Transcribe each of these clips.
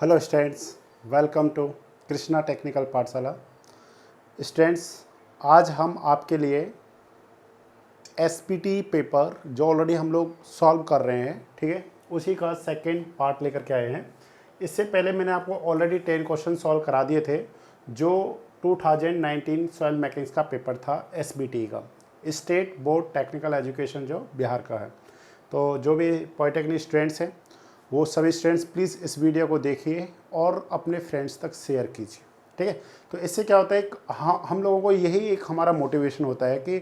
Hello students, welcome to Krishna technical Pathshala. Students, आज हम आपके लिए एसपीटी पेपर जो ऑलरेडी हम लोग सॉल्व कर रहे हैं, ठीक है, उसी का सेकंड पार्ट लेकर के आए हैं। इससे पहले मैंने आपको ऑलरेडी 10 क्वेश्चन सॉल्व करा दिए थे जो 2019 सॉइल मैकेनिक्स का पेपर था, एसबीटी का, स्टेट बोर्ड टेक्निकल एजुकेशन जो बिहार का है। तो जो भी पॉलिटेक्निक स्टूडेंट्स हैं वो सभी स्टूडेंट्स प्लीज़ इस वीडियो को देखिए और अपने फ्रेंड्स तक शेयर कीजिए, ठीक है। तो इससे क्या होता है, हम लोगों को यही एक हमारा मोटिवेशन होता है कि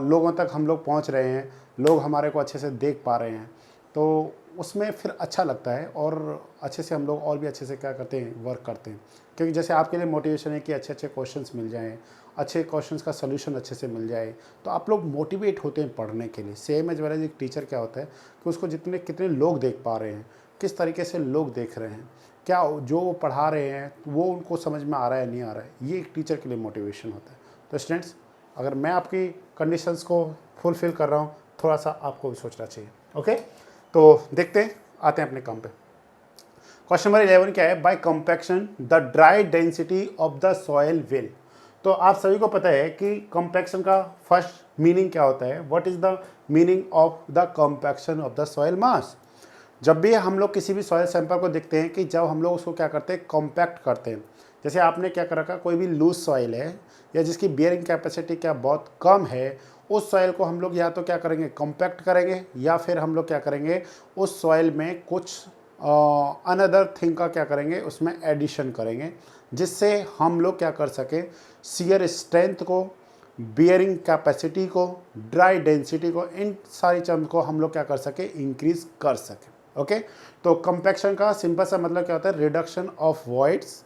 लोगों तक हम लोग पहुंच रहे हैं, लोग हमारे को अच्छे से देख पा रहे हैं, तो उसमें फिर अच्छा लगता है और अच्छे से हम लोग और भी अच्छे से क्या करते हैं, वर्क करते हैं। क्योंकि जैसे आपके लिए मोटिवेशन है कि अच्छे अच्छे क्वेश्चंस मिल जाएँ, अच्छे क्वेश्चंस का सलूशन अच्छे से मिल जाए, तो आप लोग मोटिवेट होते हैं पढ़ने के लिए। सेम एज वेल एज एक टीचर क्या होता है कि उसको कितने लोग देख पा रहे हैं, किस तरीके से लोग देख रहे हैं, क्या जो वो पढ़ा रहे हैं वो उनको समझ में आ रहा है नहीं आ रहा है, ये एक टीचर के लिए मोटिवेशन होता है। तो स्टूडेंट्स, अगर मैं आपकी कंडीशंस को फुलफिल कर रहा हूँ, थोड़ा सा आपको भी सोचना चाहिए। ओके, तो देखते हैं, आते हैं अपने काम पे। क्वेश्चन नंबर 11 क्या है? By compaction the dry density of the soil will. तो आप सभी को पता है कि कंपैक्शन का फर्स्ट मीनिंग क्या होता है। What is the meaning of the compaction of the soil मास? जब भी हम लोग किसी भी सॉइल सैंपल को देखते हैं कि जब हम लोग उसको क्या करते हैं, कॉम्पैक्ट करते हैं। जैसे आपने क्या कर रखा, कोई भी लूज सॉइल है या जिसकी बियरिंग कैपेसिटी क्या बहुत कम है, उस सॉइल को हम लोग या तो क्या करेंगे, कॉम्पैक्ट करेंगे, या फिर हम लोग क्या करेंगे, उस सॉइल में कुछ अनदर थिंग का क्या करेंगे, उसमें एडिशन करेंगे, जिससे हम लोग क्या कर सकें, शियर स्ट्रेंथ को, बियरिंग कैपेसिटी को, ड्राई डेंसिटी को, इन सारी चीज़ को हम लोग क्या कर सके, इंक्रीज कर सकें। ओके, तो कंपैक्शन का सिंपल सा मतलब क्या होता है, रिडक्शन ऑफ वॉइड्स,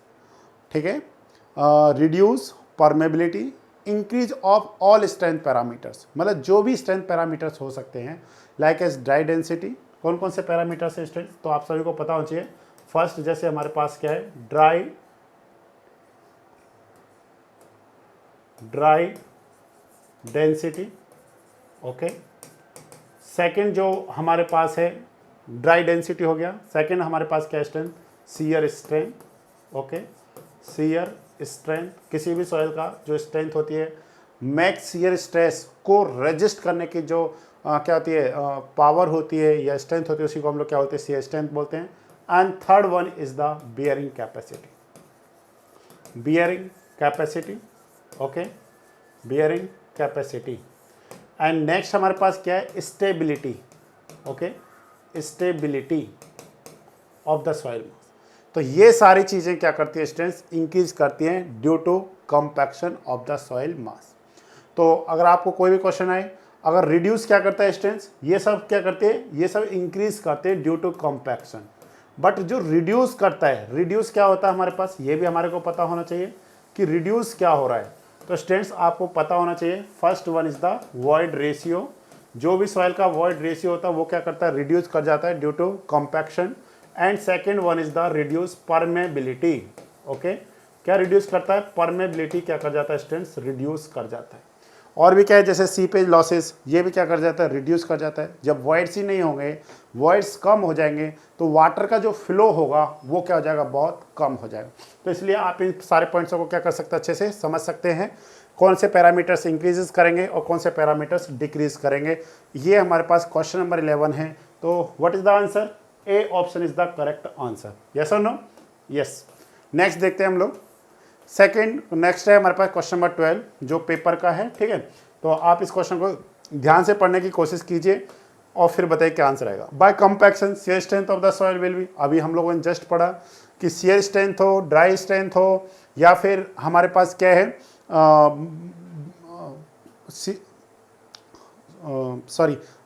ठीक है, reduce permeability, increase of all strength parameters, मतलब जो भी स्ट्रेंथ पैरामीटर्स हो सकते हैं, लाइक एज ड्राई डेंसिटी। कौन कौन से पैरामीटर्स है स्ट्रेंथ, तो आप सभी को पता होना चाहिए। फर्स्ट जैसे हमारे पास क्या है, ड्राई डेंसिटी। ओके, सेकंड जो हमारे पास है, ड्राई डेंसिटी हो गया। सेकंड हमारे पास क्या strength, shear strength. Okay, shear strength, किसी भी सॉइल का जो स्ट्रेंथ होती है, मैक्स शियर स्ट्रेस को रेजिस्ट करने की जो क्या होती है, पावर होती है या स्ट्रेंथ होती है, उसी को हम लोग क्या बोलते हैं, शियर स्ट्रेंथ बोलते हैं। And third one is the bearing capacity. Bearing capacity, okay, bearing capacity. And next हमारे पास क्या है, stability. Okay, stability of the soil mass. तो ये सारी चीज़ें क्या करती है स्टूडेंट्स, इंक्रीज करती हैं due to compaction of the soil mass. तो अगर आपको कोई भी क्वेश्चन आए, अगर रिड्यूस क्या करता है स्टूडेंट्स, ये सब क्या करते हैं, ये सब इंक्रीज करते हैं ड्यू टू कंपैक्शन। बट जो रिड्यूस करता है, रिड्यूस क्या होता है हमारे पास, ये भी हमारे को पता होना चाहिए कि रिड्यूस क्या हो रहा है। तो स्टूडेंट्स आपको पता होना चाहिए, first one is the void ratio. जो भी सॉइल का वॉइड रेशियो होता है वो क्या करता है, रिड्यूस कर जाता है due to compaction. And second one is the reduce permeability. Okay, क्या रिड्यूस करता है, परमेबिलिटी क्या कर जाता है स्टूडेंट्स, रिड्यूस कर जाता है। और भी क्या है, जैसे सीपेज लॉसेस, ये भी क्या कर जाता है, रिड्यूस कर जाता है। जब वॉइड्स ही नहीं होंगे, वॉइड्स कम हो जाएंगे, तो वाटर का जो फ्लो होगा वो क्या हो जाएगा, बहुत कम हो जाएगा। तो इसलिए आप इन सारे पॉइंट्सों को क्या कर सकते हैं, अच्छे से समझ सकते हैं, कौन से पैरामीटर्स इंक्रीजेस करेंगे और कौन से पैरामीटर्स डिक्रीज करेंगे। ये हमारे पास क्वेश्चन नंबर 11 है। तो what is the answer, A option is the correct answer. Yes और नो? यस। नेक्स्ट देखते हैं हम लोग सेकंड। नेक्स्ट है हमारे पास क्वेश्चन नंबर 12 जो पेपर का है, ठीक है। तो आप इस क्वेश्चन को ध्यान से पढ़ने की कोशिश कीजिए और फिर बताइए क्या आंसर आएगा। By compaction shear strength of the soil will be, अभी हम लोगों ने जस्ट पढ़ा कि शियर स्ट्रेंथ हो, ड्राई स्ट्रेंथ हो, या फिर हमारे पास क्या है,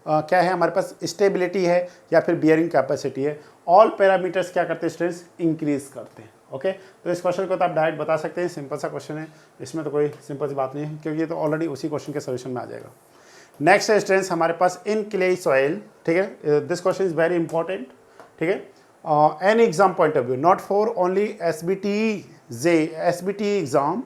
क्या है हमारे पास, स्टेबिलिटी है या फिर बियरिंग कैपेसिटी है। ऑल पैरामीटर्स क्या करते हैं स्टूडेंट्स, इंक्रीज करते हैं। ओके, तो इस क्वेश्चन को तो आप डायरेक्ट बता सकते हैं, सिंपल सा क्वेश्चन है, इसमें तो कोई सिंपल सी बात नहीं है क्योंकि ये तो ऑलरेडी उसी क्वेश्चन के सोल्यूशन में आ जाएगा। नेक्स्ट है स्टूडेंट्स हमारे पास इन क्ले सॉइल, ठीक है, this question is very important, ठीक है, an exam point of view, not for only SBT exam,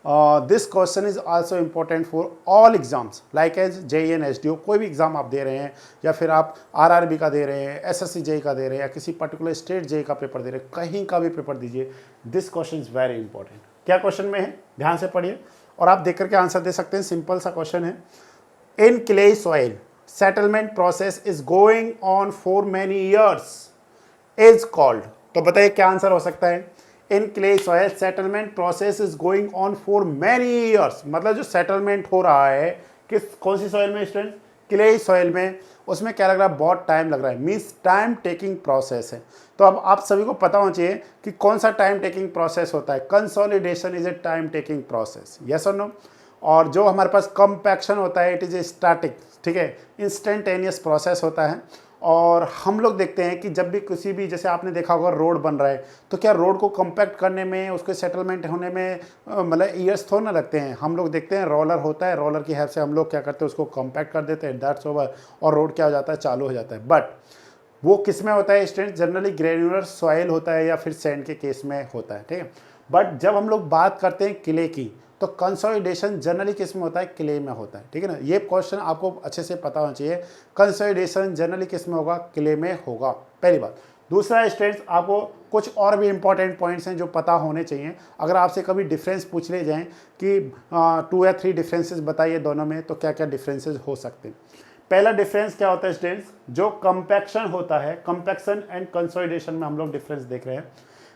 this question is also important for all exams like as JEE and SDO। कोई भी exam आप दे रहे हैं या फिर आप RRB का दे रहे हैं, SSC JEE का दे रहे हैं, या किसी पर्टिकुलर स्टेट JEE का पेपर दे रहे हैं, कहीं का भी पेपर दीजिए, this question is very important. क्या क्वेश्चन में है, ध्यान से पढ़िए और आप देख करके आंसर दे सकते हैं। सिंपल सा क्वेश्चन है, in clay soil settlement process is going on for many years is called. तो बताइए क्या आंसर हो सकता है। In clay soil settlement process is going on for many years, मतलब जो सेटलमेंट हो रहा है किस कौन सी सॉइल में स्टूडेंट, क्ले सॉइल में, उसमें क्या लग रहा है, बहुत टाइम लग रहा है, मीन्स टाइम टेकिंग प्रोसेस है। तो अब आप सभी को पता होना चाहिए कि कौन सा टाइम टेकिंग प्रोसेस होता है। Consolidation is a time taking process, yes और नो। और जो हमारे पास कंपैक्शन होता है इट इज ए स्टैटिक, ठीक है, इंस्टेंटेनियस प्रोसेस होता है। और हम लोग देखते हैं कि जब भी किसी भी, जैसे आपने देखा होगा रोड बन रहा है, तो क्या रोड को कंपैक्ट करने में, उसके सेटलमेंट होने में मतलब ईयर्स थोड़ा ना लगते हैं। हम लोग देखते हैं रोलर होता है, रोलर की हेल्प से हम लोग क्या करते हैं, उसको कंपैक्ट कर देते हैं, दैट्स ओवर, और रोड क्या हो जाता है, चालू हो जाता है। बट वो किस में होता है स्टूडेंट, जनरली ग्रेनुलर सॉइल होता है या फिर सैंड के केस में होता है, ठीक है। बट जब हम लोग बात करते हैं क्ले की, तो कंसोलिडेशन जनरली किस में होता है, क्ले में होता है, ठीक है ना। ये क्वेश्चन आपको अच्छे से पता होना चाहिए, कंसोलिडेशन जनरली किस में होगा, क्ले में होगा, पहली बात। दूसरा स्टूडेंट्स, आपको कुछ और भी इंपॉर्टेंट पॉइंट्स हैं जो पता होने चाहिए। अगर आपसे कभी डिफरेंस पूछ ले जाएं कि 2 या 3 डिफरेंसेस बताइए दोनों में, तो क्या क्या डिफरेंसेस हो सकते हैं। पहला डिफरेंस क्या होता है स्टूडेंट्स, जो कंपैक्शन होता है, कंपैक्शन एंड कंसोलिडेशन में हम लोग डिफरेंस देख रहे हैं।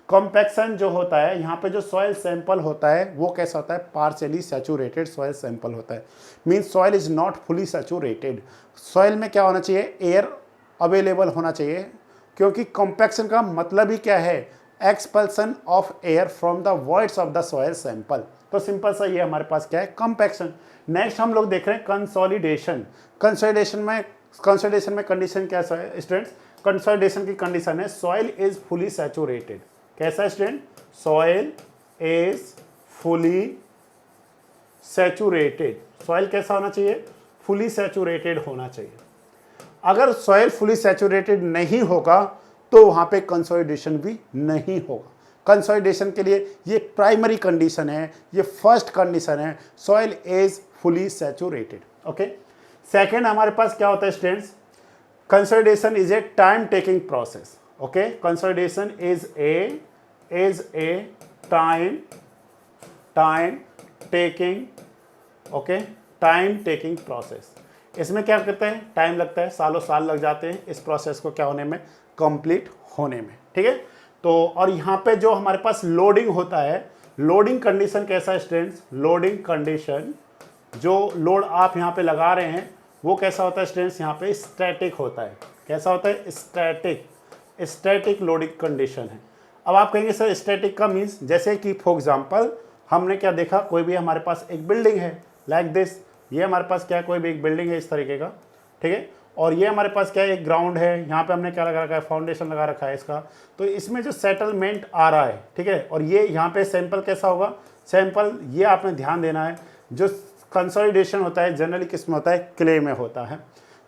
कंपैक्शन जो होता है, यहाँ पे जो सॉइल सैंपल होता है वो कैसा होता है, पार्शियली सैचुरेटेड सॉइल सैंपल होता है, means soil is not fully saturated. Soil में क्या होना चाहिए, एयर अवेलेबल होना चाहिए, क्योंकि कंपैक्शन का मतलब ही क्या है, expulsion of air from the voids of the soil sample. तो सिंपल सा ये हमारे पास क्या है, कंपैक्शन। नेक्स्ट हम लोग देख रहे हैं कंसोलिडेशन। कंसोलिडेशन में कंडीशन क्या है स्टूडेंट्स, कंसोलिडेशन की कंडीशन है सॉइल इज फुली सैचुरेटेड। कैसा student, soil is fully saturated. Soil कैसा होना चाहिए, फुली सैचुरेटेड होना चाहिए। अगर सॉइल फुली सैचुरेटेड नहीं होगा तो वहां पे कंसोलिडेशन भी नहीं होगा। कंसोलिडेशन के लिए ये प्राइमरी कंडीशन है, ये फर्स्ट कंडीशन है, soil is fully saturated. Okay, second हमारे पास क्या होता है students, consolidation is a time taking process. Okay, consolidation is a time taking, okay, time taking process. इसमें क्या करते हैं, टाइम लगता है, सालों साल लग जाते हैं इस प्रोसेस को क्या होने में, कंप्लीट होने में, ठीक है। तो और यहाँ पे जो हमारे पास लोडिंग होता है, लोडिंग कंडीशन कैसा है स्टूडेंट्स, लोडिंग कंडीशन, जो लोड आप यहाँ पे लगा रहे हैं वो कैसा होता है स्टूडेंट्स, यहाँ पे स्टैटिक होता है। कैसा होता है, स्टैटिक लोडिंग कंडीशन है। अब आप कहेंगे सर स्टैटिक का मीन्स, जैसे कि फॉर एग्जांपल हमने क्या देखा, कोई भी हमारे पास एक बिल्डिंग है लाइक दिस, ये हमारे पास क्या है, कोई भी एक बिल्डिंग है इस तरीके का, ठीक है, और ये हमारे पास क्या है, एक ग्राउंड है, यहाँ पे हमने क्या लगा रखा है, फाउंडेशन लगा रखा है इसका। तो इसमें जो सेटलमेंट आ रहा है, ठीक है, और ये यहाँ पे सैंपल कैसा होगा, सैंपल, ये आपने ध्यान देना है, जो कंसोलिडेशन होता है जनरली किस में होता है, क्ले में होता है।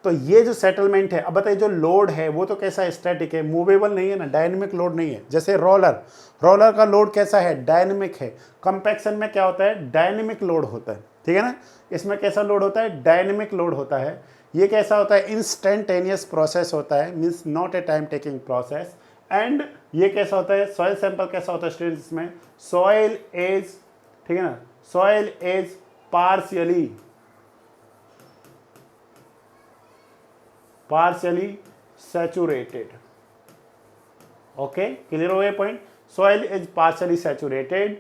तो ये जो सेटलमेंट है, अब बताइए जो लोड है वो तो कैसा है, स्टैटिक है, मूवेबल नहीं है ना, डायनेमिक लोड नहीं है। जैसे रोलर का लोड कैसा है, डायनेमिक है। कंपैक्शन में क्या होता है, डायनेमिक लोड होता है, ठीक है ना। इसमें कैसा लोड होता है, डायनेमिक लोड होता है। ये कैसा होता है, इंस्टेंटेनियस प्रोसेस होता है, means not a time taking process. And ये कैसा होता है, सॉइल सैंपल कैसा होता है स्टूडेंट्स में, सॉइल इज, ठीक है ना, soil is partially saturated. Okay, clear हो गया point, soil is partially saturated,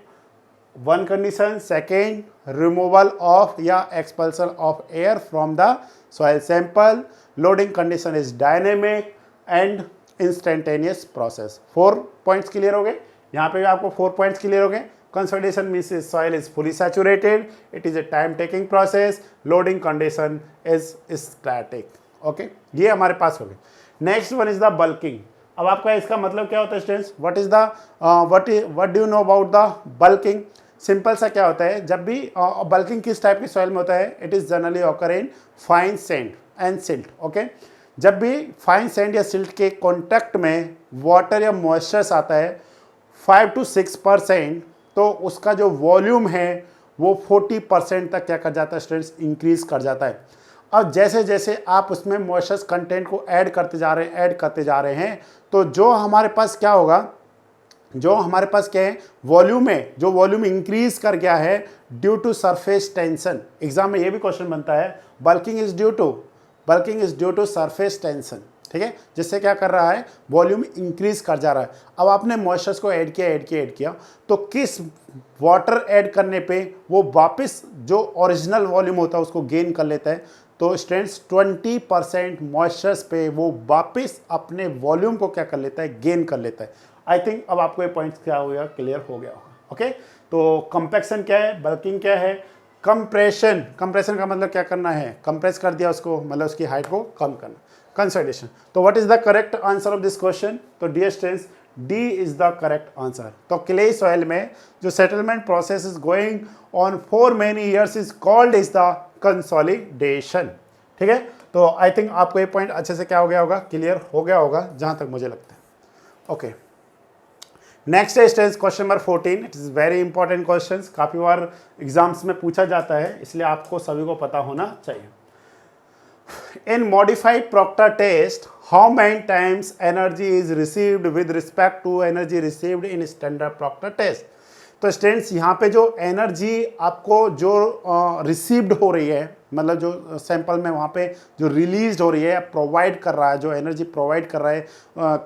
one condition. Second, removal of या expulsion of air from the soil sample. Loading condition is dynamic and instantaneous process. 4 points clear हो गए, यहाँ पे भी आपको 4 points clear हो गए। Consolidation means soil is fully saturated, it is a time taking process, loading condition is static. Okay, ये हमारे पास हो गए। Next one is the bulking. अब आपका इसका मतलब क्या होता है students, what is the what do you know about the bulking. Simple सा क्या होता है, जब भी बल्किंग किस टाइप की सॉइल में होता है, it is generally occur in fine sand and silt. Okay, जब भी फाइन सैंड या सिल्ट के कॉन्टैक्ट में वाटर या मॉइस्चर्स आता है 5 to 6%, तो उसका जो वॉल्यूम है वो 40% तक क्या कर जाता है स्टूडेंट्स, इंक्रीज कर जाता है। अब जैसे जैसे आप उसमें मॉइस्चर कंटेंट को ऐड करते जा रहे हैं, तो जो हमारे पास क्या होगा, जो हमारे पास क्या है, वॉल्यूम है, जो वॉल्यूम इंक्रीज कर गया है due to surface tension. Exam में ये भी क्वेश्चन बनता है, bulking is due to surface tension, ठीक है, जिससे क्या कर रहा है, वॉल्यूम इंक्रीज कर जा रहा है। अब आपने मॉइस्चर्स को ऐड किया, तो किस वाटर ऐड करने पे वो वापस जो ओरिजिनल वॉल्यूम होता है उसको गेन कर लेता है, तो स्टूडेंट्स 20% मॉइस्चर्स पे वो वापस अपने वॉल्यूम को क्या कर लेता है, गेन कर लेता है। आई थिंक अब आपको ये पॉइंट्स क्या हो गया, क्लियर हो गया होगा। ओके, तो कंपैक्शन क्या है, बल्किंग क्या है, कंप्रेशन का मतलब क्या करना है, कंप्रेस कर दिया उसको, मतलब उसकी हाइट को कम करना, कंसोलिडेशन। तो what is the correct answer of this question, तो dear students D is the correct answer. तो क्ले सॉइल में जो settlement process is going on for many years is called is the consolidation, ठीक है। तो I think आपको ये point अच्छे से क्या हो गया होगा, क्लियर हो गया होगा, जहां तक मुझे लगता है। ओके, नेक्स्ट है students question number 14। It is very important question, काफ़ी बार एग्जाम्स में पूछा जाता है, इसलिए आपको सभी को पता होना चाहिए। In modified Proctor test, how many times energy is received with respect to energy received in standard Proctor test? तो स्टूडेंट्स यहाँ पे जो एनर्जी आपको जो रिसीव्ड हो रही है, मतलब जो सैंपल में वहाँ पे जो रिलीज हो रही है, प्रोवाइड कर रहा है, जो एनर्जी प्रोवाइड कर रहा है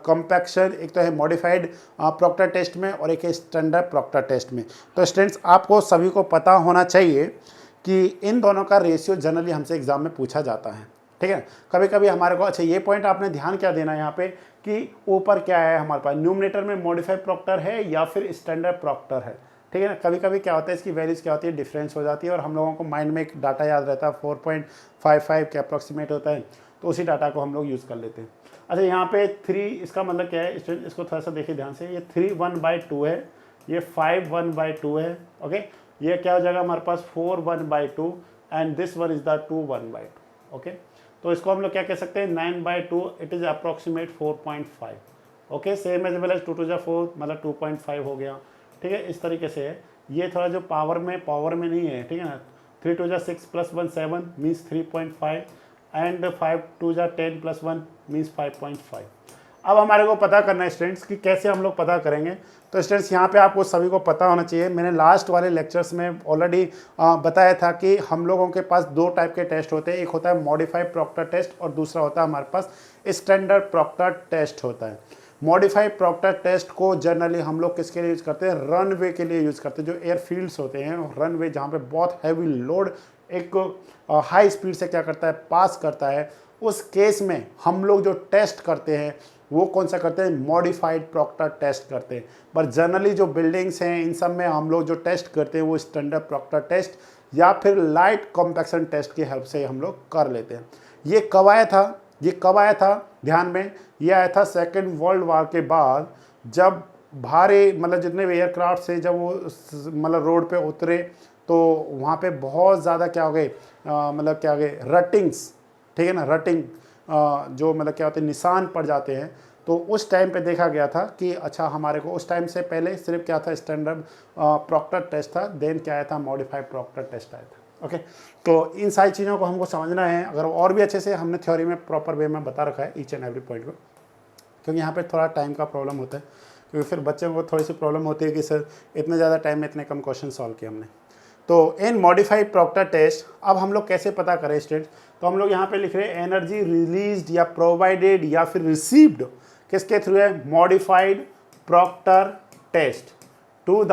कंपैक्शन, एक तो है मॉडिफाइड प्रॉक्टर टेस्ट में और एक है स्टैंडर्ड प्रॉक्टर टेस्ट में। तो स्टूडेंट्स आपको सभी को पता होना चाहिए कि इन दोनों का रेशियो जनरली हमसे एग्जाम में पूछा जाता है, ठीक है। कभी कभी हमारे को, अच्छा ये पॉइंट आपने ध्यान क्या देना है यहाँ पे कि ऊपर क्या है हमारे पास, न्यूमरेटर में मॉडिफाइड प्रॉक्टर है या फिर स्टैंडर्ड प्रॉक्टर है, ठीक है ना। कभी कभी क्या होता है, इसकी वैल्यूज क्या होती है, डिफरेंस हो जाती है, और हम लोगों को माइंड में एक डाटा याद रहता है 4.55 के अप्रॉक्सीमेट होता है, तो उसी डाटा को हम लोग यूज़ कर लेते हैं। अच्छा यहाँ पे 3, इसका मतलब क्या है स्टूडेंट, इसको थोड़ा सा देखिए ध्यान से, ये 3 1/2 है, ये 5 1/2 है, ओके। ये क्या हो जाएगा हमारे पास 4 1/2 and this one is the 2 1/2, okay. तो इसको हम लोग क्या कह सकते हैं, 9/2, it is approximate 4.5, okay. Same as well as 2 2 जा 4, मतलब 2.5 हो गया, ठीक है। इस तरीके से है, ये थोड़ा जो पावर में नहीं है, ठीक है ना। 3 2 जा 6 + 1 7 मीन्स 3.5 एंड 5 2 जा 10 + 1 मीन्स 5.5। अब हमारे को पता करना है स्टूडेंट्स कि कैसे हम लोग पता करेंगे। तो स्टूडेंट्स यहाँ पे आपको सभी को पता होना चाहिए, मैंने लास्ट वाले लेक्चर्स में ऑलरेडी बताया था कि हम लोगों के पास 2 टाइप के टेस्ट होते हैं, एक होता है मॉडिफाइड प्रॉक्टर टेस्ट और दूसरा होता है हमारे पास स्टैंडर्ड प्रॉक्टर टेस्ट होता है। मॉडिफाइड प्रॉक्टर टेस्ट को जनरली हम लोग किसके लिए यूज़ करते हैं, रनवे के लिए यूज़ करते हैं। जो एयरफील्ड्स होते हैं, रनवे जहाँ पे बहुत हैवी लोड एक हाई स्पीड से क्या करता है, पास करता है, उस केस में हम लोग जो टेस्ट करते हैं वो कौन सा करते हैं, मॉडिफाइड प्रॉक्टर टेस्ट करते हैं। पर जनरली जो बिल्डिंग्स हैं इन सब में हम लोग जो टेस्ट करते हैं वो स्टैंडर्ड प्रॉक्टर टेस्ट या फिर लाइट कॉम्पैक्शन टेस्ट की हेल्प से हम लोग कर लेते हैं। ये कब आया था ध्यान में, ये आया था सेकेंड वर्ल्ड वॉर के बाद, जब भारी मतलब जितने भी एयरक्राफ्ट से जब वो मतलब रोड पे उतरे तो वहाँ पे बहुत ज़्यादा क्या हो गए, मतलब क्या हो गए, रटिंग्स, ठीक है ना, रटिंग जो मतलब क्या होते हैं, निशान पड़ जाते हैं। तो उस टाइम पे देखा गया था कि अच्छा हमारे को उस टाइम से पहले सिर्फ क्या था, स्टैंडर्ड प्रॉक्टर टेस्ट था, देन क्या आया था, मॉडिफाइड प्रॉक्टर टेस्ट आया था, ओके। तो इन सारी चीज़ों को हमको समझना है, अगर और भी अच्छे से हमने थ्योरी में प्रॉपर वे में बता रखा है ईच एंड एवरी पॉइंट को, क्योंकि यहाँ पे थोड़ा टाइम का प्रॉब्लम होता है, क्योंकि फिर बच्चों को थोड़ी सी प्रॉब्लम होती है कि सर इतने ज़्यादा टाइम में इतने कम क्वेश्चन सॉल्व किए हमने। तो इन मॉडिफाइड प्रॉक्टर टेस्ट अब हम लोग कैसे पता करें स्टूडेंट्स, तो हम लोग यहाँ पे लिख रहे हैं एनर्जी रिलीज्ड या प्रोवाइडेड या फिर रिसीव्ड किसके थ्रू है, modified proctor test to the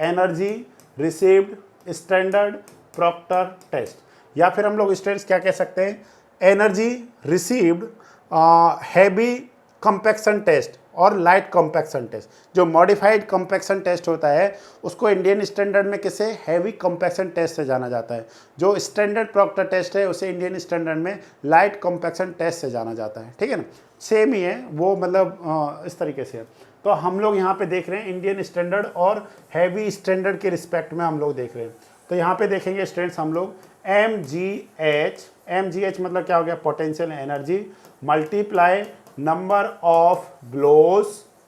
energy received standard proctor test, या फिर हम लोग स्टूडेंट्स क्या कह सकते हैं, energy received heavy compaction test और लाइट कंपैक्शन टेस्ट। जो मॉडिफाइड कंपैक्शन टेस्ट होता है उसको इंडियन स्टैंडर्ड में किसे, हैवी कंपैक्शन टेस्ट से जाना जाता है। जो स्टैंडर्ड प्रॉक्टर टेस्ट है उसे इंडियन स्टैंडर्ड में लाइट कंपैक्शन टेस्ट से जाना जाता है, ठीक है ना, सेम ही है वो, मतलब इस तरीके से है। तो हम लोग यहाँ पे देख रहे हैं इंडियन स्टैंडर्ड और हैवी स्टैंडर्ड के रिस्पेक्ट में हम लोग देख रहे हैं। तो यहाँ पे देखेंगे स्टूडेंट्स हम लोग mgh मतलब क्या हो गया, potential energy multiply number of blows,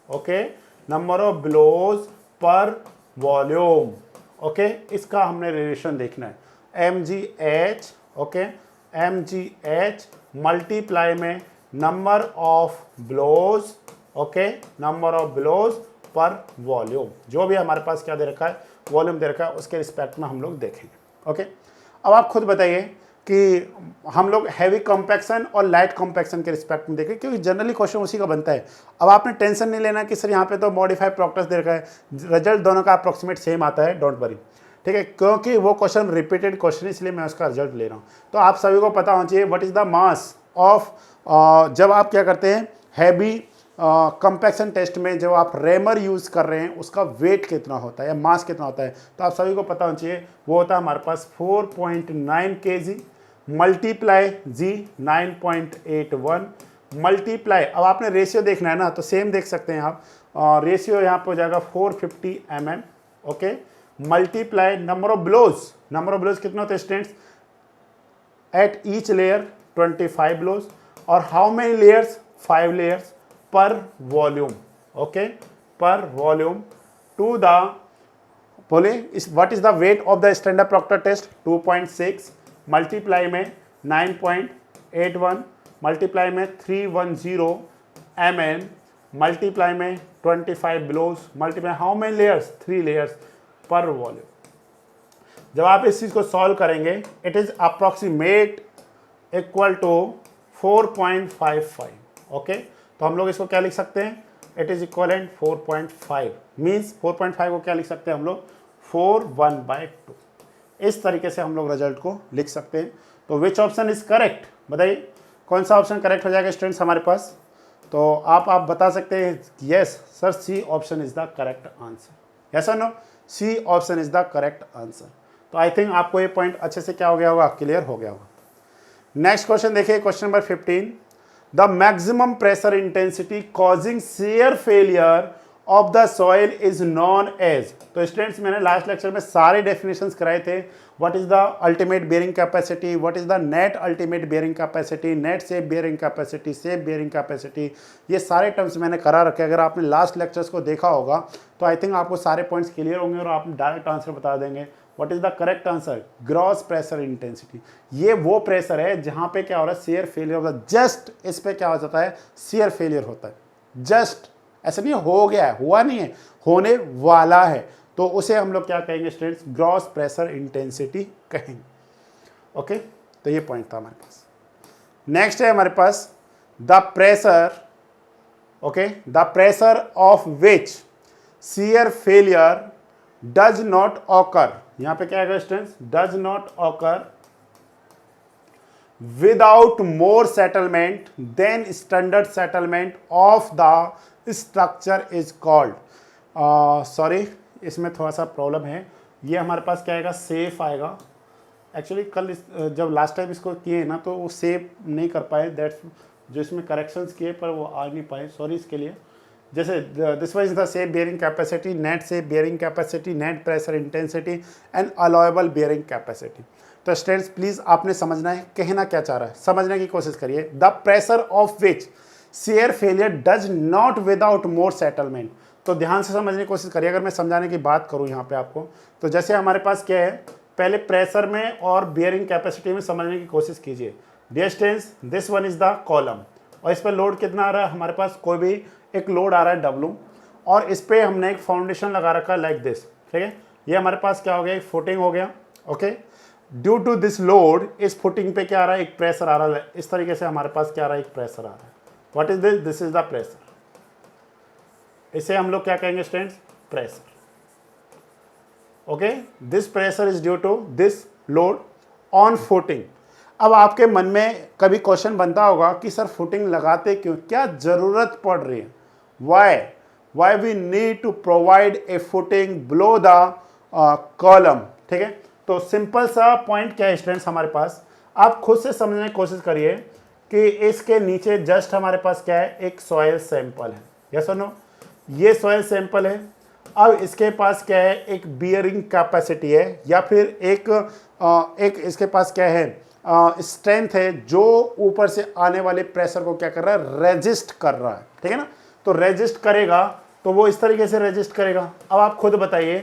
okay, number of blows per volume, okay, इसका हमने रिलेशन देखना है। mgh, ओके, mgh मल्टीप्लाई में number of blows, okay, number of blows per volume, जो भी हमारे पास क्या दे रखा है, वॉल्यूम दे रखा है, उसके रिस्पेक्ट में हम लोग देखेंगे। ओके, अब आप खुद बताइए कि हम लोग हैवी कॉम्पैक्शन और लाइट कॉम्पैक्शन के रिस्पेक्ट में देखें, क्योंकि जनरली क्वेश्चन उसी का बनता है। अब आपने टेंशन नहीं लेना कि सर यहाँ पे तो मॉडिफाइड प्रॉक्टस दे रखा है, रिजल्ट दोनों का अप्रोक्सीमेट सेम आता है, डोंट वरी, ठीक है, क्योंकि वो क्वेश्चन रिपीटेड क्वेश्चन, इसलिए मैं उसका रिजल्ट ले रहा हूँ। तो आप सभी को पता होना चाहिए what is the mass of, जब आप क्या करते हैं हैवी कंपैक्शन टेस्ट में, जब आप रेमर यूज़ कर रहे हैं, उसका वेट कितना होता है या मास कितना होता है, तो आप सभी को पता होना चाहिए वो होता है हमारे पास 4.9 kg मल्टीप्लाई जी 9.81 मल्टीप्लाई, अब आपने रेशियो देखना है ना, तो सेम देख सकते हैं आप, रेशियो यहाँ पे हो जाएगा 450 mm, okay, multiply number of blows, number of blows कितना होते हैं students, at each layer 25 blows, और how many layers, 5 layers per volume, okay, per volume to the, बोले what is the weight of the standard proctor test, 2.6 multiply में 9.81 multiply में 310 mn multiply में 25 blows multiply how many layers, 3 layers per volume. जब आप इस चीज़ को solve करेंगे, it is approximate equal to 4.55, okay, तो हम लोग इसको क्या लिख सकते हैं, इट इज इक्वलेंट 4.5, मीन्स 4.5 को क्या लिख सकते हैं हम लोग, 4/1/2। इस तरीके से हम लोग रिजल्ट को लिख सकते हैं। तो विच ऑप्शन इज करेक्ट, बताइए कौन सा ऑप्शन करेक्ट हो जाएगा स्टूडेंट्स हमारे पास, तो आप बता सकते हैं yes sir C option is the correct answer, yes और no, C option is the correct answer. तो आई थिंक आपको ये पॉइंट अच्छे से क्या हो गया होगा, क्लियर हो गया होगा। नेक्स्ट क्वेश्चन देखिए, question number 15, the maximum pressure intensity causing shear failure of the soil is known as. तो स्टूडेंट्स मैंने लास्ट लेक्चर में सारे डेफिनेशंस कराए थे, what is the ultimate bearing capacity, what is the net ultimate bearing capacity, net safe bearing capacity, safe bearing capacity, ये सारे terms मैंने करा रखे। अगर आपने लास्ट लेक्चर्स को देखा होगा तो आई थिंक आपको सारे पॉइंट्स क्लियर होंगे और आप डायरेक्ट आंसर बता देंगे। What is the correct answer, gross pressure intensity, ये वो प्रेशर है जहां पे क्या हो रहा है, शेयर फेलियर होता है, जस्ट इस पे क्या हो जाता है, शेयर फेलियर होता है, जस्ट, ऐसा नहीं हो गया है, हुआ नहीं है, होने वाला है, तो उसे हम लोग क्या कहेंगे स्टूडेंट्स, ग्रॉस प्रेशर इंटेंसिटी कहेंगे। ओके, तो ये पॉइंट था हमारे पास। नेक्स्ट है हमारे पास the pressure, okay, the pressure of which shear failure does not occur, यहां पे क्या है students, does not occur without more settlement than standard settlement of the structure is called, sorry इसमें थोड़ा सा प्रॉब्लम है, ये हमारे पास क्या आएगा, सेफ आएगा। एक्चुअली कल जब लास्ट टाइम इसको किए ना तो वो सेफ नहीं कर पाए, दैट्स जो इसमें करेक्शंस किए पर वो आ नहीं पाए, सॉरी इसके लिए। जैसे this wise the safe bearing capacity, net safe bearing capacity, net pressure intensity and allowable bearing capacity. तो स्टूडेंट्स प्लीज़ आपने समझना है, कहना क्या चाह रहा है, समझने की कोशिश करिए। The pressure of which shear failure does not without more settlement, तो ध्यान से समझने की कोशिश करिए। अगर मैं समझाने की बात करूं यहाँ पे आपको, तो जैसे हमारे पास क्या है, पहले प्रेशर में और बेयरिंग कैपेसिटी में समझने की कोशिश कीजिए। Dear students, this one is the column और इस पर लोड कितना आ रहा है, हमारे पास कोई भी एक लोड आ रहा है W, और इस पर हमने एक फाउंडेशन लगा रखा है लाइक दिस, ठीक है, ये हमारे पास क्या हो गया, एक फुटिंग हो गया। Okay, due to this load इस फुटिंग पे क्या आ रहा है, एक प्रेशर आ रहा है, इस तरीके से हमारे पास क्या आ रहा है, एक प्रेशर आ रहा है। What is this, this is the pressure, इसे हम लोग क्या कहेंगे students, pressure. Okay, this pressure is due to this load on footing. अब आपके मन में कभी क्वेश्चन बनता होगा कि सर फुटिंग लगाते क्यों, क्या जरूरत पड़ रही है, why we need to provide a footing below the column, ठीक है। तो सिंपल सा पॉइंट क्या है स्टूडेंट्स हमारे पास, आप खुद से समझने की कोशिश करिए कि इसके नीचे जस्ट हमारे पास क्या है, एक सॉइल सैंपल है, यस और नो, ये सॉइल सैंपल है। अब इसके पास क्या है, एक बियरिंग कैपेसिटी है या फिर एक इसके पास क्या है, स्ट्रेंथ है जो ऊपर से आने वाले प्रेशर को क्या कर रहा है, रेजिस्ट कर रहा है, ठीक है ना। तो रेजिस्ट करेगा तो वो इस तरीके से रेजिस्ट करेगा। अब आप खुद बताइए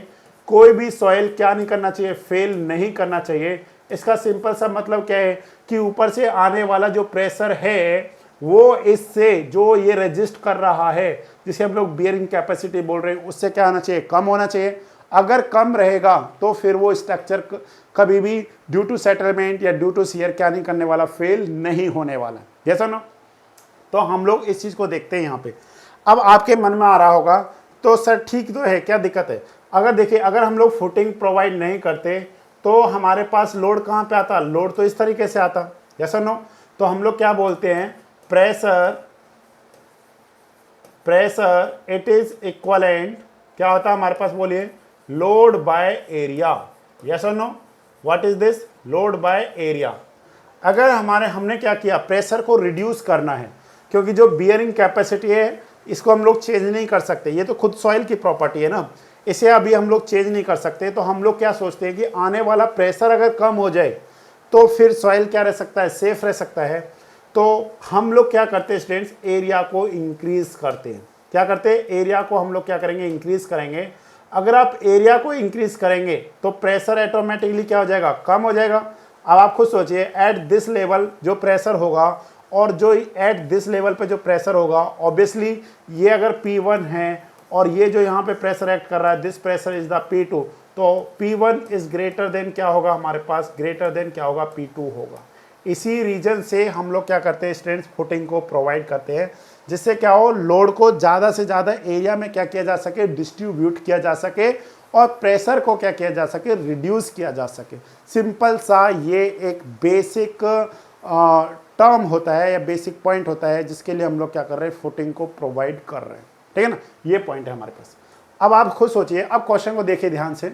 कोई भी सॉइल क्या नहीं करना चाहिए, फेल नहीं करना चाहिए। इसका सिंपल सा मतलब क्या है कि ऊपर से आने वाला जो प्रेशर है वो इससे जो ये रेजिस्ट कर रहा है, जिसे हम लोग बियरिंग कैपेसिटी बोल रहे हैं, उससे क्या होना चाहिए, कम होना चाहिए। अगर कम रहेगा तो फिर वो स्ट्रक्चर कभी भी ड्यू टू सेटलमेंट या ड्यू टू शियर क्या नहीं करने वाला, फेल नहीं होने वाला। यस और नो? तो हम लोग इस चीज को देखते हैं यहाँ पे। अब आपके मन में आ रहा होगा तो सर ठीक तो है, क्या दिक्कत है? अगर देखिए, अगर हम लोग फुटिंग प्रोवाइड नहीं करते तो हमारे पास लोड कहाँ पे आता? लोड तो इस तरीके से आता। यस और नो? तो हम लोग क्या बोलते हैं, प्रेशर इट इज इक्वलेंट, क्या होता है हमारे पास, बोलिए, लोड बाय एरिया। यस और no? What is this? Load by area. अगर हमने क्या किया, प्रेशर को रिड्यूस करना है, क्योंकि जो बियरिंग कैपेसिटी है इसको हम लोग चेंज नहीं कर सकते, ये तो खुद सॉइल की प्रॉपर्टी है ना, इसे अभी हम लोग चेंज नहीं कर सकते। तो हम लोग क्या सोचते हैं कि आने वाला प्रेशर अगर कम हो जाए तो फिर सॉइल क्या रह सकता है, सेफ रह सकता है। तो हम लोग क्या करते हैं स्टूडेंट्स, एरिया को इंक्रीज करते हैं। क्या करते हैं, एरिया को हम लोग क्या करेंगे, इंक्रीज करेंगे। अगर आप एरिया को इंक्रीज करेंगे तो प्रेशर ऑटोमेटिकली क्या हो जाएगा, कम हो जाएगा। अब आप खुद सोचिए, एट दिस लेवल जो प्रेशर होगा और जो एट दिस लेवल पे जो प्रेशर होगा, ऑब्वियसली ये अगर P1 है और ये जो यहाँ पे प्रेशर एक्ट कर रहा है, this pressure is the P2, तो P1 इज ग्रेटर देन क्या होगा हमारे पास, ग्रेटर देन क्या होगा, P2 होगा। इसी रीजन से हम लोग क्या करते हैं स्टूडेंट्स, फुटिंग को प्रोवाइड करते हैं, जिससे क्या हो, लोड को ज़्यादा से ज़्यादा एरिया में क्या किया जा सके, डिस्ट्रीब्यूट किया जा सके, और प्रेशर को क्या किया जा सके, रिड्यूस किया जा सके। सिंपल सा ये एक बेसिक टर्म होता है या बेसिक पॉइंट होता है, जिसके लिए हम लोग क्या कर रहे हैं, फुटिंग को प्रोवाइड कर रहे हैं। ठीक है ना, ये पॉइंट है हमारे पास। अब आप खुद सोचिए, अब क्वेश्चन को देखिए ध्यान से।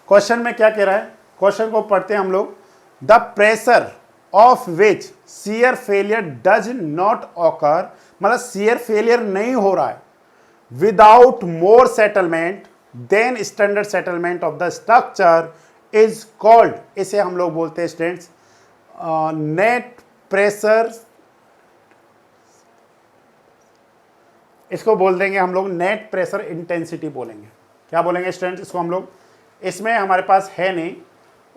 क्वेश्चन में क्या कह रहा है, क्वेश्चन को पढ़ते हैं हम लोग। The pressure of which shear failure does not occur, मतलब शियर फेलियर नहीं हो रहा है, without more settlement than standard settlement of the structure is called, इसे हम लोग बोलते हैं स्टूडेंट्स नेट प्रेशर, इसको बोल देंगे हम लोग नेट प्रेशर इंटेंसिटी बोलेंगे। क्या बोलेंगे स्टूडेंट्स इसको हम लोग, इसमें हमारे पास है नहीं,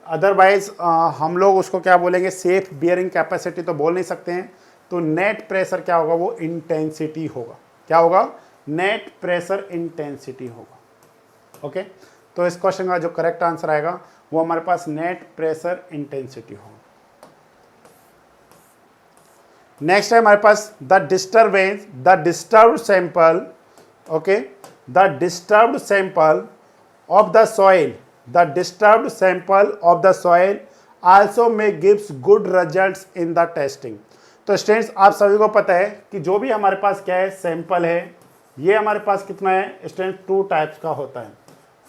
अदरवाइज हम लोग उसको क्या बोलेंगे, सेफ बियरिंग कैपेसिटी तो बोल नहीं सकते हैं। तो नेट प्रेशर क्या होगा, वो इंटेंसिटी होगा। क्या होगा, नेट प्रेशर इंटेंसिटी होगा। ओके, तो इस क्वेश्चन का जो करेक्ट आंसर आएगा वो हमारे पास नेट प्रेशर इंटेंसिटी होगा। नेक्स्ट है हमारे पास the disturbance, the disturbed sample, okay, the disturbed sample of the soil, the disturbed sample of the soil also may gives good results in the testing. तो students आप सभी को पता है कि जो भी हमारे पास क्या है, सैंपल है, ये हमारे पास कितना है स्टूडेंट, 2 टाइप्स का होता है।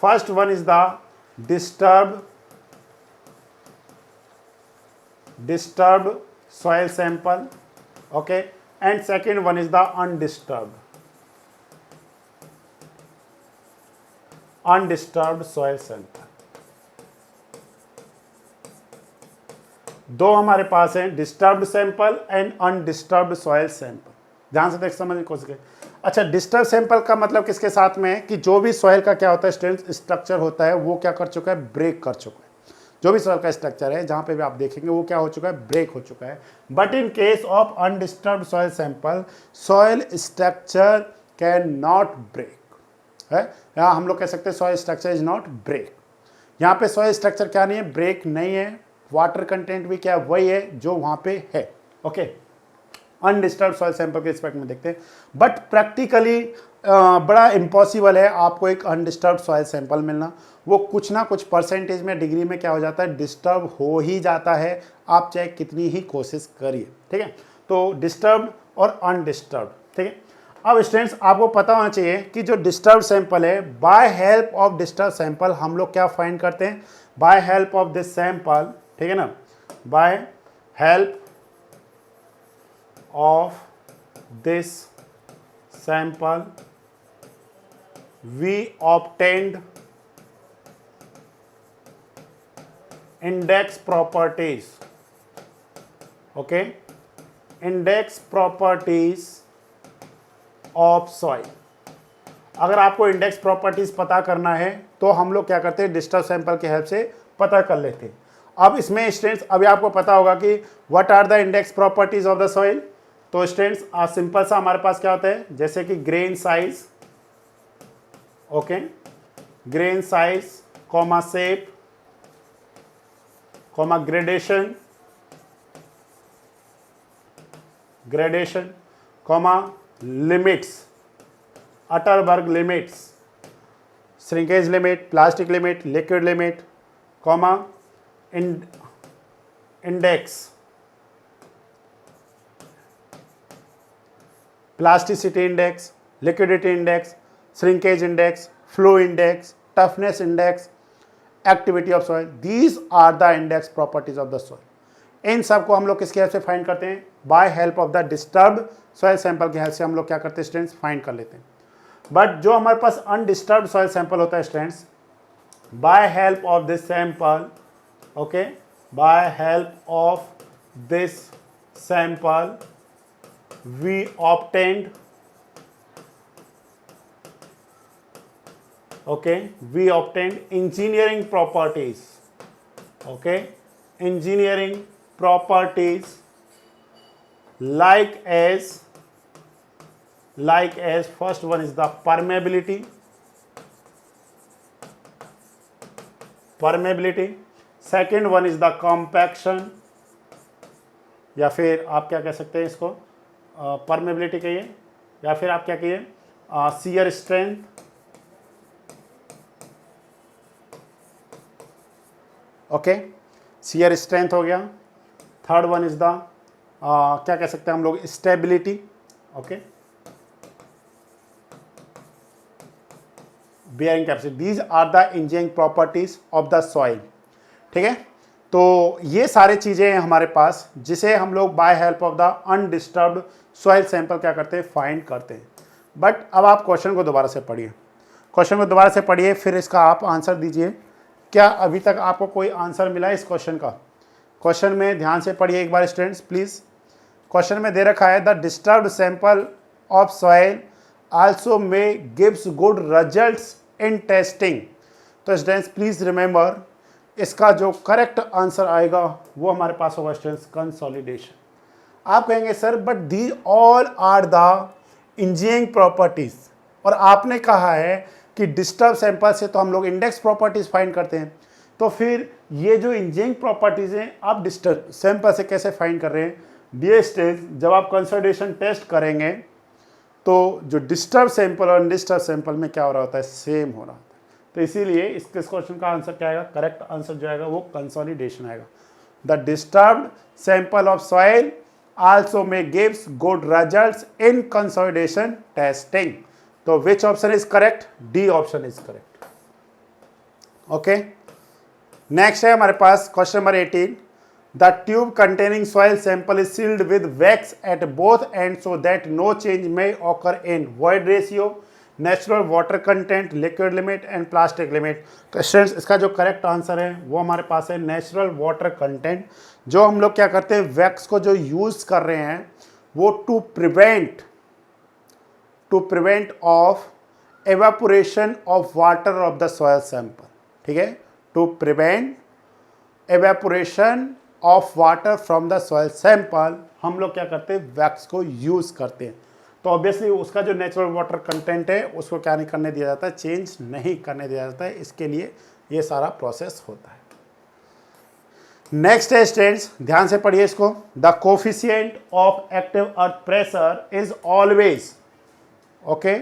First one is the disturbed soil sample, okay, and second one is the undisturbed soil sample। दो हमारे पास हैं, disturbed sample and undisturbed soil sample. ध्यान से देख समझने की कोशिश करें। अच्छा, डिस्टर्ब सैंपल का मतलब किसके साथ में है कि जो भी सॉइल का क्या होता है स्टूडेंट्स, स्ट्रक्चर होता है, वो क्या कर चुका है, ब्रेक कर चुका है। जो भी सॉइल का स्ट्रक्चर है जहां पे भी आप देखेंगे वो क्या हो चुका है, ब्रेक हो चुका है। But in case of undisturbed soil sample, soil structure can not break है। यहाँ हम लोग कह सकते हैं soil structure is not break. यहाँ पे सॉइल स्ट्रक्चर क्या नहीं है, ब्रेक नहीं है। वाटर कंटेंट भी क्या है, वही है जो वहाँ पे है। ओके, अनडिस्टर्ब्ड सॉइल सैंपल के रिस्पेक्ट में देखते हैं। बट प्रैक्टिकली बड़ा इम्पॉसिबल है आपको एक अनडिस्टर्ब्ड सॉइल सैंपल मिलना। वो कुछ ना कुछ परसेंटेज में, डिग्री में क्या हो जाता है, डिस्टर्ब हो ही जाता है, आप चाहे कितनी ही कोशिश करिए। ठीक है, तो डिस्टर्ब और अनडिस्टर्ब। ठीक है, अब स्टूडेंट्स आपको पता होना चाहिए कि जो डिस्टर्ब सैंपल है, by help of disturb sample हम लोग क्या फाइंड करते हैं, by help of this sample, ठीक है ना, by help of this sample we obtained index properties, okay, index properties of soil। अगर आपको इंडेक्स प्रॉपर्टीज पता करना है तो हम लोग क्या करते हैं, डिस्टर्ब सैंपल की हेल्प से पता कर लेते हैं। अब इसमें स्टूडेंट्स अभी आपको पता होगा कि what are the index properties of the soil. तो स्टूडेंट्स सिंपल सा हमारे पास क्या होता है, जैसे कि grain size, okay, grain size, comma shape, comma gradation, gradation, comma limits, Atterberg limits, shrinkage limit, plastic limit, liquid limit, comma index, plasticity index, liquidity index, shrinkage index, flow index, toughness index, activity of soil. These are the index properties of the soil. इन सब को हम लोग किसकी help से find करते हैं, by help of the disturbed soil sample की हेल्प से हम लोग क्या करते हैं स्टूडेंट्स, फाइंड कर लेते हैं। बट जो हमारे पास अनडिस्टर्ब्ड सॉइल सैंपल होता है students, by help of this sample, okay, by help of this sample we obtained, okay, we obtained engineering properties, okay, engineering properties like as first one is the permeability, second one is the compaction, या फिर आप क्या कह सकते हैं इसको, permeability कहिए, या फिर आप क्या कहिए, shear strength, okay, shear strength हो गया। थर्ड वन इज द क्या कह सकते हैं हम लोग, stability, okay, bearing capacity. These are the engineering properties of the soil, ठीक है। तो ये सारे चीज़ें हैं हमारे पास, जिसे हम लोग by help of the undisturbed soil sample क्या करते हैं, फाइंड करते हैं। बट अब आप क्वेश्चन को दोबारा से पढ़िए, फिर इसका आप आंसर दीजिए। क्या अभी तक आपको कोई आंसर मिला इस क्वेश्चन का? क्वेश्चन में ध्यान से पढ़िए एक बार स्टूडेंट्स प्लीज़। क्वेश्चन में दे रखा है the disturbed sample of soil also may gives good results in testing. तो स्टूडेंट्स प्लीज़ रिमेंबर, इसका जो करेक्ट आंसर आएगा वो हमारे पास होगा स्टूडेंट्स कंसोलिडेशन। आप कहेंगे sir but the all are the engineering properties, और आपने कहा है कि डिस्टर्ब सैंपल से तो हम लोग इंडेक्स प्रॉपर्टीज फाइंड करते हैं, तो फिर ये जो इंजीनियरिंग प्रॉपर्टीज हैं आप डिस्टर्ब सैंपल से कैसे फाइंड कर रहे हैं? डियर स्टूडेंट्स, जब आप कंसोलिडेशन टेस्ट करेंगे तो जो डिस्टर्ब सैंपल और अनडिस्टर्ब सैंपल में क्या हो रहा होता है, सेम हो रहा होता है। तो इसीलिए इस क्वेश्चन का आंसर क्या आएगा, करेक्ट आंसर जो आएगा वो कंसोलिडेशन आएगा। The disturbed sample of soil also may gives good results in consolidation testing. तो which option is correct? D option is correct. Okay, next है हमारे पास question number 18। The tube containing soil sample is sealed with wax at both end so that no change may occur in void ratio, natural water content, liquid limit and plastic limit. तो students इसका जो correct answer है वो हमारे पास है natural water content. जो हम लोग क्या करते हैं, वैक्स को जो यूज़ कर रहे हैं वो to prevent of evaporation of water of the soil sample, ठीक है, to prevent evaporation of water from the soil sample हम लोग क्या करते हैं, वैक्स को यूज़ करते हैं। तो ऑब्वियसली उसका जो नेचुरल वाटर कंटेंट है उसको क्या नहीं करने दिया जाता है, चेंज नहीं करने दिया जाता है। इसके लिए ये सारा प्रोसेस होता है। नेक्स्ट है स्टूडेंट्स, ध्यान से पढ़िए इसको। The coefficient of active earth pressure is always, okay,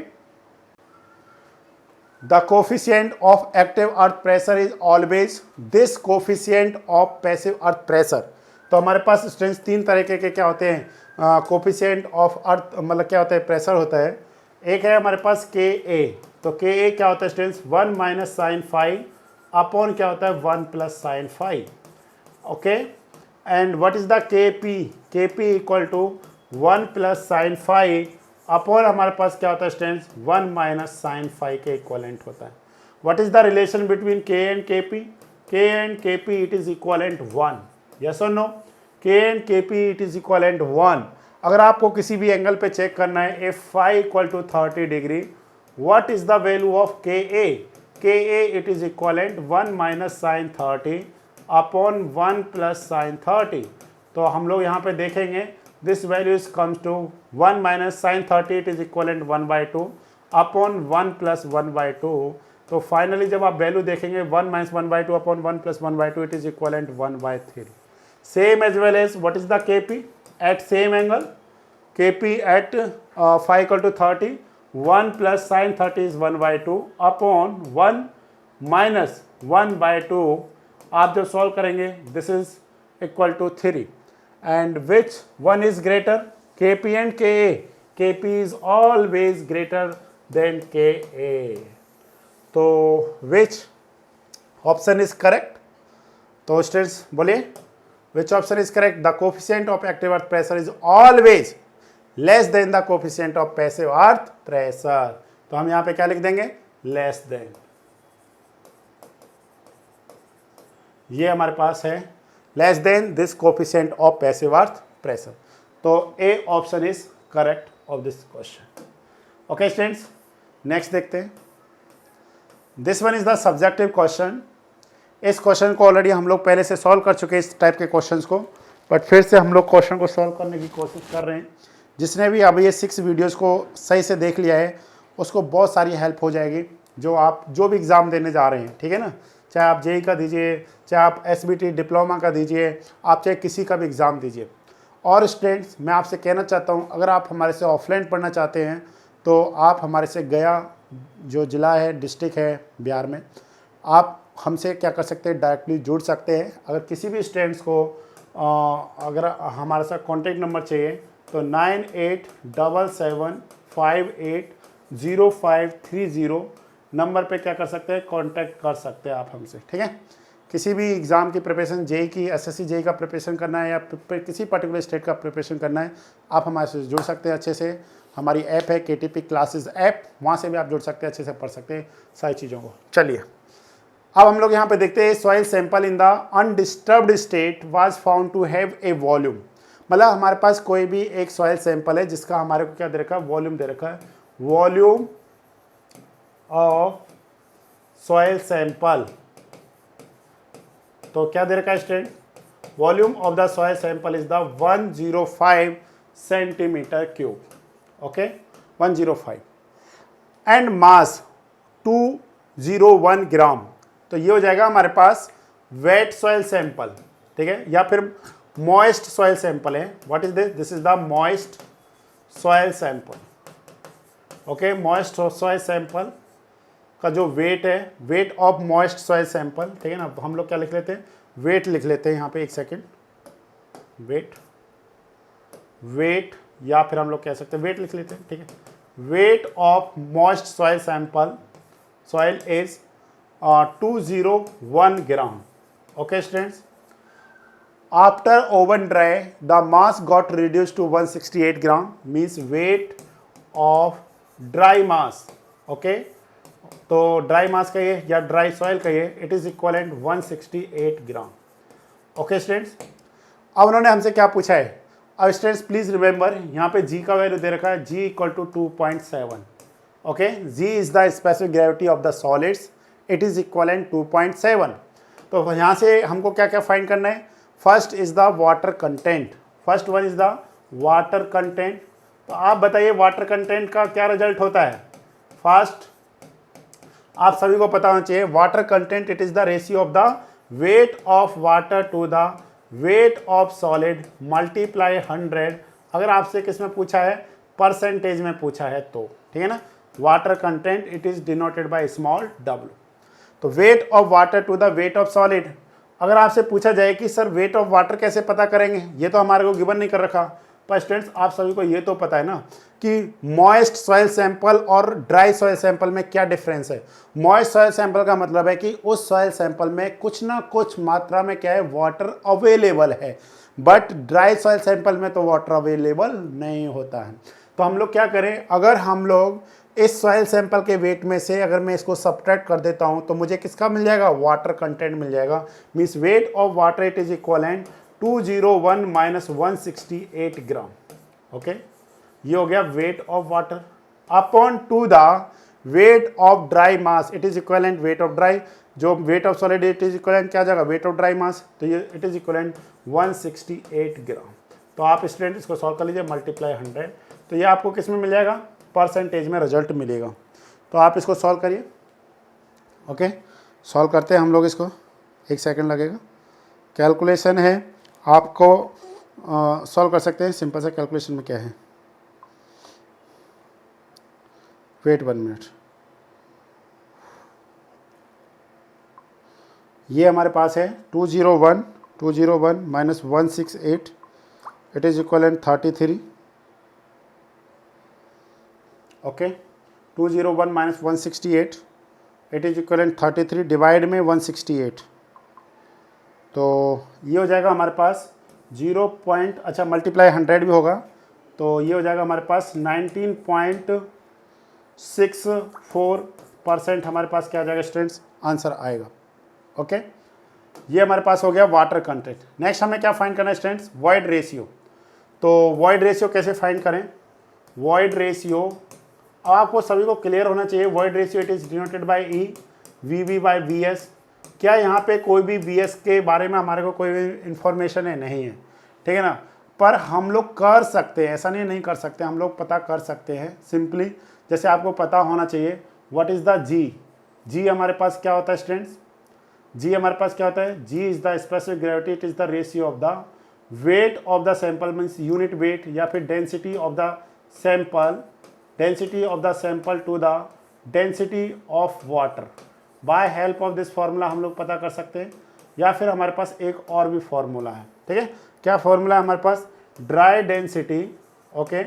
the coefficient of active earth pressure is always this coefficient of passive earth pressure. तो हमारे पास स्टूडेंट्स तीन तरीके के क्या होते हैं, कोफिशिएंट ऑफ अर्थ, मतलब क्या होता है, प्रेशर होता है। एक है हमारे पास के ए। तो के ए क्या होता है students, 1 minus sine phi upon क्या होता है, 1 plus sine phi, okay. And what is the K P? K P equal to 1 plus sine phi upon हमारे पास क्या होता है स्टूडेंट्स, 1 माइनस साइन फाइव के इक्वलेंट होता है। What is the relation between K and K P? K and K P it is equivalent 1, yes और no? K and K P it is equivalent 1। अगर आपको किसी भी एंगल पे check करना है, if phi equal to 30 degree, what is the value of K A? K A it is equivalent 1 minus sine 30 upon 1 plus sine 30। तो हम लोग यहाँ पे देखेंगे this value is comes to 1 minus sine 30 it is equivalent 1/2 upon 1 plus 1/2। तो finally जब आप value देखेंगे 1 minus 1/2 upon 1 plus 1/2 it is equivalent 1/3। Same as well as what is the K P at same angle, Kp at phi equal to 30, 1 plus sin 30 is 1/2 upon 1 minus 1/2। आप जब solve करेंगे this is equal to 3 and which one is greater, Kp and Ka। Kp is always greater than Ka। तो which option is correct? तो students बोलिए which option is correct? The coefficient of active earth pressure is always less than the coefficient of passive earth pressure. तो हम यहां पे क्या लिख देंगे? Less than. ये हमारे पास है less than this coefficient of passive earth pressure. तो A option is correct of this question. Okay students, next देखते हैं। This one is the subjective question. इस क्वेश्चन को ऑलरेडी हम लोग पहले से सॉल्व कर चुके हैं, इस टाइप के क्वेश्चंस को, बट फिर से हम लोग क्वेश्चन को सॉल्व करने की कोशिश कर रहे हैं। जिसने भी अब ये 6 वीडियोस को सही से देख लिया है उसको बहुत सारी हेल्प हो जाएगी, जो आप जो भी एग्ज़ाम देने जा रहे हैं, ठीक है ना। चाहे आप जेई का दीजिए, चाहे आप एसबीटी डिप्लोमा का दीजिए, आप चाहे किसी का भी एग्ज़ाम दीजिए। और स्टूडेंट्स मैं आपसे कहना चाहता हूँ, अगर आप हमारे से ऑफलाइन पढ़ना चाहते हैं तो आप हमारे से गया जो ज़िला है, डिस्ट्रिक्ट है बिहार में, आप हमसे क्या कर सकते हैं, डायरेक्टली जुड़ सकते हैं। अगर किसी भी स्टूडेंट्स को अगर हमारे साथ कॉन्टेक्ट नंबर चाहिए तो 9888580530 नंबर पे क्या कर सकते हैं, कांटेक्ट कर सकते हैं आप हमसे, ठीक है। किसी भी एग्ज़ाम की प्रिपरेशन, जेई की, एसएससी जेई का प्रिपरेशन करना है या किसी पर्टिकुलर स्टेट का प्रिपरेशन करना है, आप हमारे से जुड़ सकते हैं अच्छे से। हमारी ऐप है केटीपी क्लासेस ऐप, वहाँ से भी आप जुड़ सकते हैं, अच्छे से पढ़ सकते हैं सारी चीज़ों को। चलिए अब हम लोग यहाँ पे देखते हैं, soil sample in the undisturbed state was found to have a volume. मतलब हमारे पास कोई भी एक सॉइल सैंपल है जिसका हमारे को क्या दे रखा है, वॉल्यूम दे रखा है। वॉल्यूम ऑफ सॉइल सैंपल, तो क्या दे रखा है student, volume of the soil sample is the 105 centimetre cube. Okay 105 and mass 201 ग्राम। तो ये हो जाएगा हमारे पास वेट सॉइल सैंपल, ठीक है, या फिर मॉइस्ट सॉइल सैंपल है। What is this? This is the moist soil sample. Okay moist soil sample का जो वेट है, weight of moist soil sample, ठीक है ना। हम लोग क्या लिख लेते हैं, वेट लिख लेते हैं यहाँ पे, एक सेकेंड, वेट या फिर हम लोग कह सकते हैं वेट लिख लेते हैं, ठीक है। Weight of moist soil sample soil is 201 gram. Okay students, after oven dry the mass got reduced to 168 gram, means weight of dry mass। okay तो ड्राई मास कहिए या ड्राई सॉइल कहिए, it is equivalent 168 gram. Okay students, अब उन्होंने हमसे क्या पूछा है। अब स्टूडेंट्स प्लीज रिमेंबर, यहाँ पे जी का वैल्यू दे रखा है, G equal to 2.7। Okay G is the specific gravity of the solids, it is equivalent 2.7। तो यहाँ से हमको क्या क्या फाइंड करना है। First is the water content, first one is the water content. तो आप बताइए वाटर कंटेंट का क्या रिजल्ट होता है। फर्स्ट आप सभी को पता होना चाहिए, water content it is the ratio of the weight of water to the weight of solid multiply 100। अगर आपसे किस में पूछा है, परसेंटेज में पूछा है तो, ठीक है ना। Water content it is denoted by small w। तो weight of water to the weight of solid, अगर आपसे पूछा जाए कि सर वेट ऑफ वाटर कैसे पता करेंगे, ये तो हमारे को गिवन नहीं कर रखा। पर स्टूडेंट्स आप सभी को ये तो पता है ना कि मॉइस्ट सॉइल सैंपल और ड्राई सॉइल सैंपल में क्या डिफरेंस है। मॉइस्ट सॉइल सैंपल का मतलब है कि उस सॉइल सैंपल में कुछ ना कुछ मात्रा में क्या है, वाटर अवेलेबल है, बट ड्राई सॉइल सैंपल में तो वाटर अवेलेबल नहीं होता है। तो हम लोग क्या करें, अगर हम लोग इस सॉइल सैंपल के वेट में से अगर मैं इसको सब्ट्रैक्ट कर देता हूं तो मुझे किसका मिल जाएगा, वाटर कंटेंट मिल जाएगा। Means weight of water it is equivalent 201 minus 168 gram. Okay ये हो गया weight of water upon to the weight of dry mass it is equivalent weight of dry, जो weight of solid it is equivalent क्या आ जाएगा, wait of dry मास, तो ये it is equivalent 168 ग्राम। तो आप स्टूडेंट इसको सॉल्व कर लीजिए, मल्टीप्लाई 100, तो ये आपको किस में मिल जाएगा, परसेंटेज में रिजल्ट मिलेगा। तो आप इसको सॉल्व करिए। ओके, सॉल्व करते हैं हम लोग इसको, 1 सेकंड लगेगा। कैलकुलेशन है, आपको सॉल्व कर सकते हैं। सिंपल सा कैलकुलेशन में क्या है, वेट 1 मिनट। ये हमारे पास है 201 minus 168 it is equivalent 33। Okay, 201 minus 168 it is equivalent 33 divide में 168, तो ये हो जाएगा हमारे पास 0 पॉइंट, अच्छा मल्टीप्लाई 100 भी होगा, तो ये हो जाएगा हमारे पास 19.64% हमारे पास क्या आ जाएगा स्टूडेंट्स, आंसर आएगा। ओके, ये हमारे पास हो गया वाटर कंटेंट। नेक्स्ट हमें क्या फाइंड करना है स्टूडेंट्स, वॉइड रेशियो। तो वॉइड रेशियो कैसे फाइंड करें, वॉइड रेशियो आपको सभी को क्लियर होना चाहिए। Void ratio it is denoted by E, V B by V S. क्या यहाँ पे कोई भी वी एस के बारे में हमारे को कोई भी इंफॉर्मेशन है, नहीं है, ठीक है ना, पर हम लोग कर सकते हैं, ऐसा नहीं कर सकते, हम लोग पता कर सकते हैं सिंपली। जैसे आपको पता होना चाहिए व्हाट इज़ द जी, जी हमारे पास क्या होता है स्टूडेंट्स, जी हमारे पास क्या होता है, G is the specific gravity, it is the ratio of the weight of the sample, means unit weight, या फिर density of the sample, density of the sample to the density of water. By help of this formula हम लोग पता कर सकते हैं, या फिर हमारे पास एक और भी फार्मूला है, ठीक है। क्या फार्मूला है हमारे पास, dry density, okay,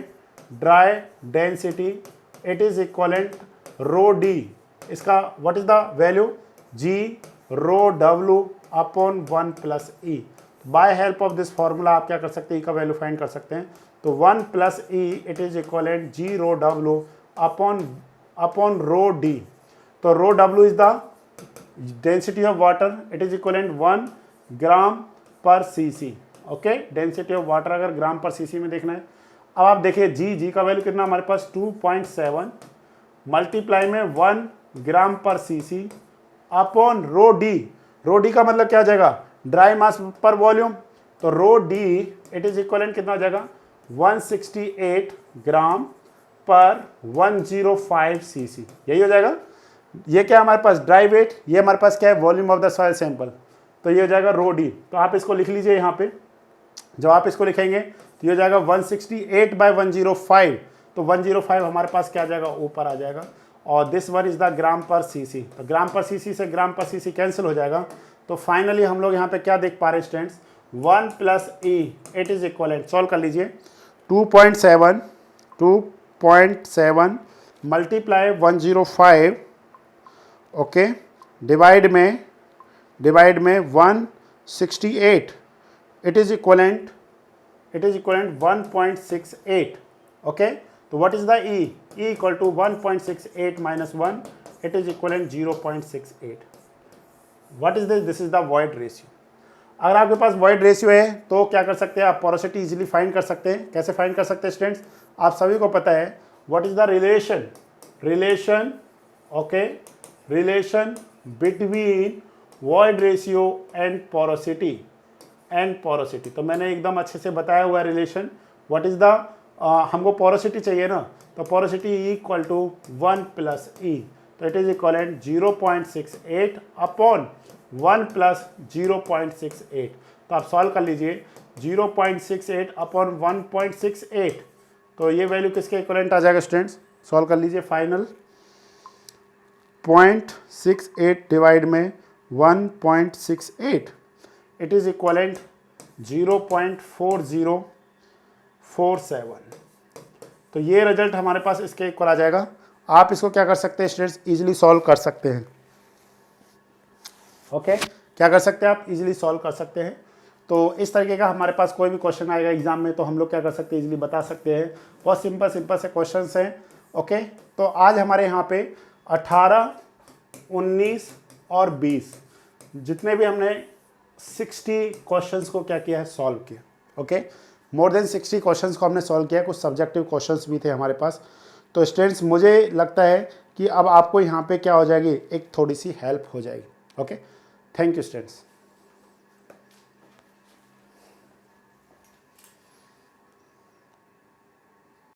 dry density it is equivalent rho D, इसका what is the value, G rho W upon 1 plus E. By help of this formula आप क्या कर सकते हैं, ई का वैल्यू फाइंड कर सकते हैं। तो 1 plus E it is equivalent G rho W upon rho D. तो rho W is the density of water, it is equivalent 1 gram per CC. Okay, density of water अगर ग्राम पर सीसी में देखना है। अब आप देखिए जी का value कितना हमारे पास 2.7 मल्टीप्लाई में 1 gram per CC upon rho D का मतलब क्या आ जाएगा, ड्राई मास पर वॉल्यूम। तो rho D it is equivalent कितना हो जाएगा, 168 ग्राम पर 105 सीसी, यही हो जाएगा। ये क्या हमारे पास ड्राई वेट, ये हमारे पास क्या है volume of the soil sample, तो ये हो जाएगा रो डी। तो आप इसको लिख लीजिए यहाँ पे, जब आप इसको लिखेंगे तो ये हो जाएगा 168 बाय 105, तो 105 हमारे पास क्या आ जाएगा, ऊपर आ जाएगा। और this one is the gram per CC, तो ग्राम पर सीसी से ग्राम पर सीसी कैंसिल हो जाएगा। तो फाइनली हम लोग यहाँ पे क्या देख पा रहे हैं students, 1 plus E it is equivalent, solve कर लीजिए, 2.7 मल्टीप्लाई 105, ओके, डिवाइड में 168 इट इज इक्वलेंट 1.68। ओके, तो what is the E equal to 1.68 minus 1 it is equivalent 0.68। What is this is the void ratio. अगर आपके पास void ratio है तो क्या कर सकते हैं आप, पोरोसिटी इजीली फाइंड कर सकते हैं। कैसे फाइंड कर सकते हैं स्टूडेंट्स, आप सभी को पता है what is the relation okay, relation between void ratio and porosity तो मैंने एकदम अच्छे से बताया हुआ है रिलेशन। व्हाट इज द, हमको पोरोसिटी चाहिए ना, तो पोरोसिटी इक्वल टू 1 प्लस ई, तो it is equivalent 0.68 upon 1 plus 0.68। तो आप सॉल्व कर लीजिए, 0.68 अपॉन 1.68, तो ये वैल्यू किसके इक्वलेंट आ जाएगा स्टूडेंट्स, सॉल्व कर लीजिए। फाइनल 0.68 डिवाइड में 1.68 इट इज इक्वलेंट 0.4047। तो ये रिजल्ट हमारे पास इसके इक्वल आ जाएगा। आप इसको क्या कर सकते हैं स्टूडेंट्स, इजीली सॉल्व कर सकते हैं। ओके, क्या कर सकते हैं आप, इजीली सॉल्व कर सकते हैं। तो इस तरीके का हमारे पास कोई भी क्वेश्चन आएगा एग्जाम में तो हम लोग क्या कर सकते हैं, इजीली बता सकते हैं। बहुत सिंपल से क्वेश्चन हैं। ओके, तो आज हमारे यहाँ पे 18, 19 और 20 जितने भी हमने 60 क्वेश्चंस को क्या किया है, सॉल्व किया। ओके, मोर देन 60 क्वेश्चंस को हमने सॉल्व किया। कुछ सब्जेक्टिव क्वेश्चंस भी थे हमारे पास। तो स्टूडेंट्स मुझे लगता है कि अब आपको यहाँ पे क्या हो जाएगी, एक थोड़ी सी हेल्प हो जाएगी। Okay, thank you students.